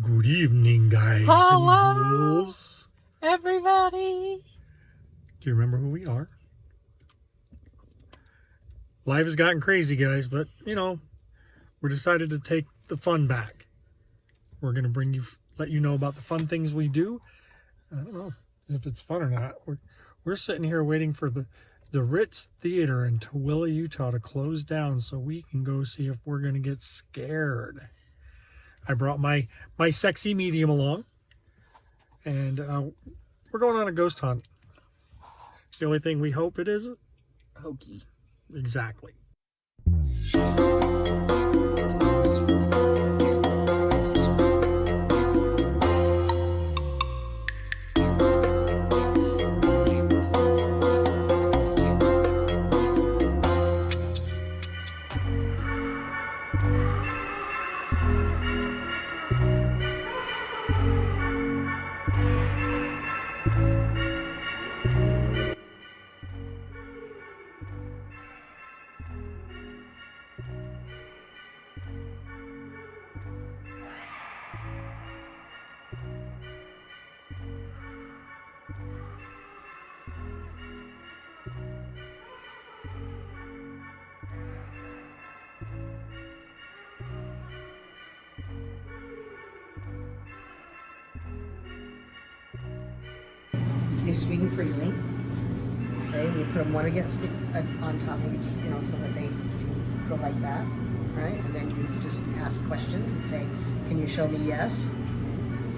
Good evening, guys Hello, and girls. everybody. Do you remember who we are? Life has gotten crazy, guys, but, we decided to take the fun back. We're going to let you know about the fun things we do. I don't know if it's fun or not. We're sitting here waiting for the Ritz Theater in Tooele, Utah to close down so we can go see if we're going to get scared. I brought my sexy medium along, and we're going on a ghost hunt. The only thing we hope it is Hokey. exactly. They swing freely. Okay, and you put them one against on top of each, so that they can go like that, right? And then you just ask questions and say, "Can you show me yes?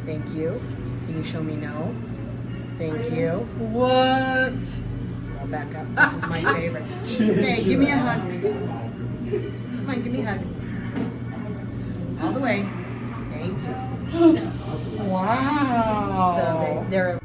Thank you. Can you show me no? Thank you." What? I'll back up. This is my favorite. Hey, give me a hug. Come on, give me a hug. All the way. Thank you. Wow. So they're.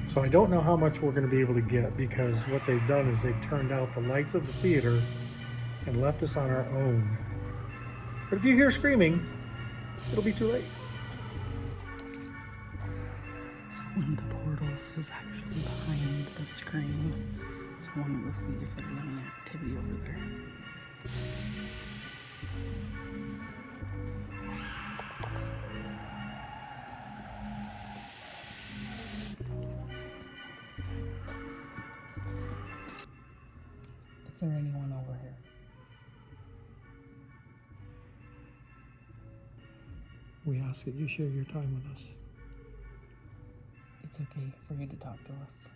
So I don't know how much we're going to be able to get, because what they've done is they've turned out the lights of the theater and left us on our own. But if you hear screaming, it'll be too late. So one of the portals is actually behind the screen. So I want to go see if there's any activity over there. Is there anyone over here? We ask that you share your time with us. It's okay for you to talk to us.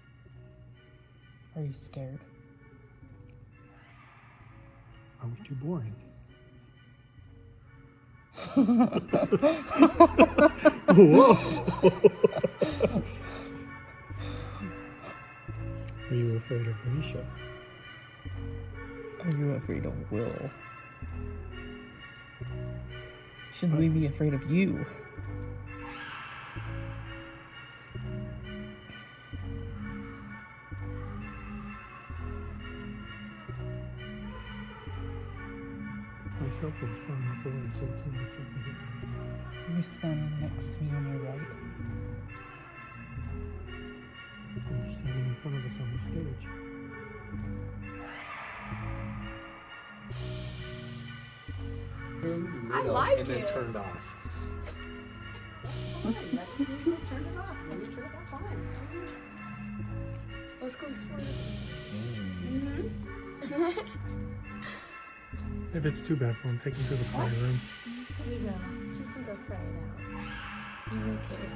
Are you scared? Are we too boring? Whoa! Are you afraid of Risha? Are you afraid of Will? Should we be afraid of you? My cell phone's far enough away, so it's not affecting it. You're standing next to me on my right. You're standing in front of us on the stage. I like and then it. turned off. That just means they turned it off. Let me turn it back on. Let's go explore. If it's too bad for him, take him to the party room. We will. He can go cry it out. Okay.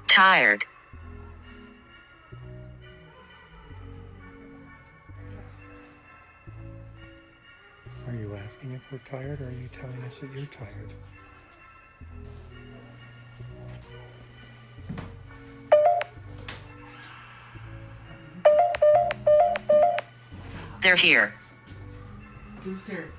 Tired. Are you asking if we're tired, or are you telling us that you're tired? They're here. Who's here?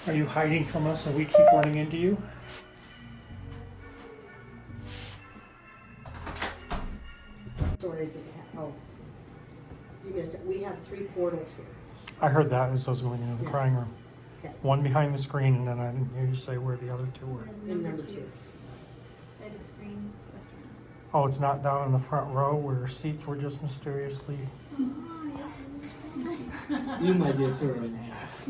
Are you hiding from us and we keep running into you? Stories that we have. Oh, you missed it. We have 3 portals here. I heard that as I was going into the crying room. Okay. One behind the screen, and then I didn't hear you say where the other 2 were. And number 2. I had a screen. Oh, it's not down in the front row where seats were just mysteriously... You might just sort of an ass.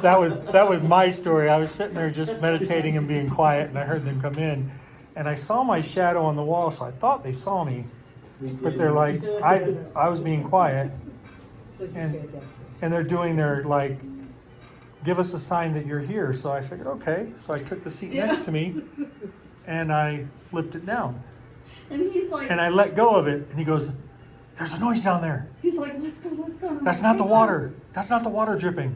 That was my story. I was sitting there just meditating and being quiet, and I heard them come in, and I saw my shadow on the wall, so I thought they saw me, but they're like, I was being quiet, So you And- scared them too. and they're doing their like, give us a sign that you're here. So I figured, okay. So I took the seat next to me, and I flipped it down, And he's like, and I let go of it, and he goes, "There's a noise down there. he's like, let's go, let's go. That's not the water. That's not the water dripping."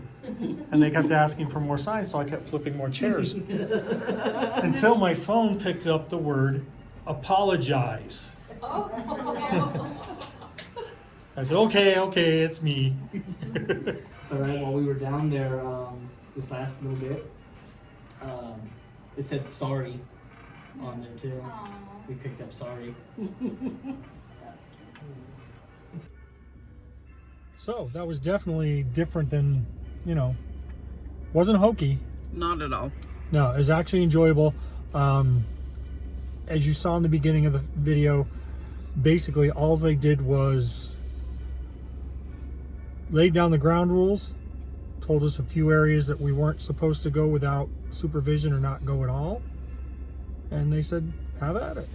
And they kept asking for more signs, so I kept flipping more chairs until my phone picked up the word apologize. I said, okay, it's me. So right while we were down there, this last little bit, it said sorry on there too. We picked up sorry. That's cute. So that was definitely different than, wasn't hokey. Not at all. No, it was actually enjoyable. As you saw in the beginning of the video, basically all they did was laid down the ground rules, told us a few areas that we weren't supposed to go without supervision or not go at all, and they said, have at it.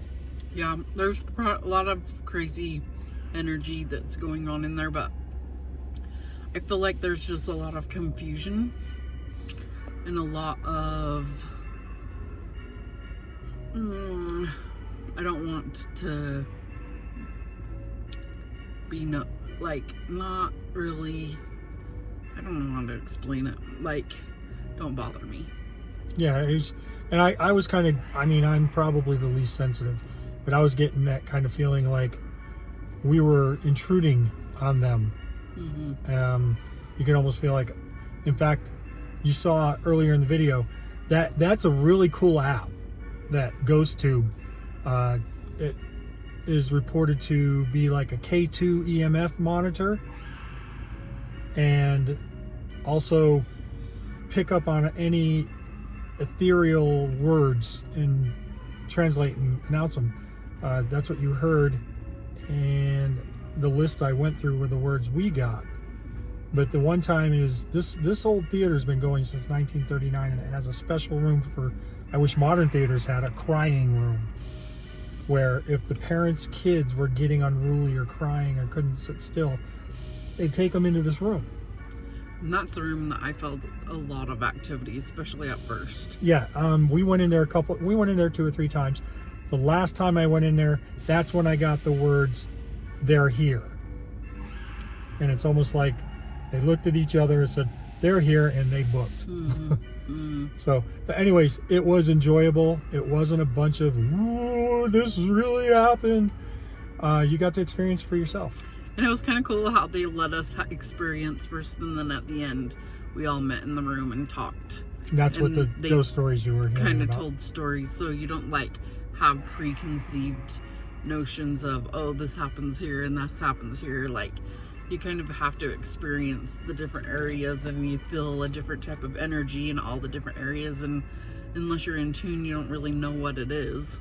Yeah, there's a lot of crazy energy that's going on in there, but I feel like there's just a lot of confusion and a lot of I don't want to be not really, I don't know how to explain it, like, don't bother me. Yeah, it was, and I was kind of, I'm probably the least sensitive, but I was getting that kind of feeling like we were intruding on them. You can almost feel like, in fact, you saw earlier in the video, that's a really cool app, that GhostTube. It is reported to be like a K2 EMF monitor, and also pick up on any ethereal words and translate and announce them. That's what you heard, and the list I went through were the words we got. But the one time is this old theater's been going since 1939, and it has a special room for, I wish modern theaters had a crying room, where if the parents' kids were getting unruly or crying or couldn't sit still, they'd take them into this room. And that's the room that I felt a lot of activity, especially at first. Yeah, we went in there 2 or 3 times. The last time I went in there, that's when I got the words, "They're here." And it's almost like they looked at each other and said, "They're here," and they booked. So, but anyways, it was enjoyable. It wasn't a bunch of, "Ooh, this really happened." You got to experience for yourself. And it was kind of cool how they let us experience first, and then at the end, we all met in the room and talked. That's what And the they ghost stories you were hearing Kind of about. told stories, so you don't have preconceived notions of, oh, this happens here and this happens here. Like, you kind of have to experience the different areas, and you feel a different type of energy in all the different areas, and unless you're in tune, you don't really know what it is.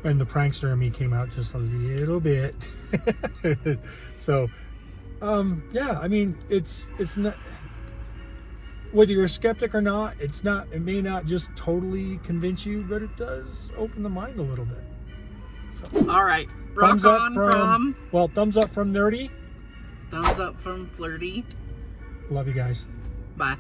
And the prankster in me came out just a little bit. So yeah, I mean, it's not, whether you're a skeptic or not, it may not just totally convince you, but it does open the mind a little bit. So, All right, rock on from well, thumbs up from Nerdy. thumbs up from Flirty. Love you guys. Bye.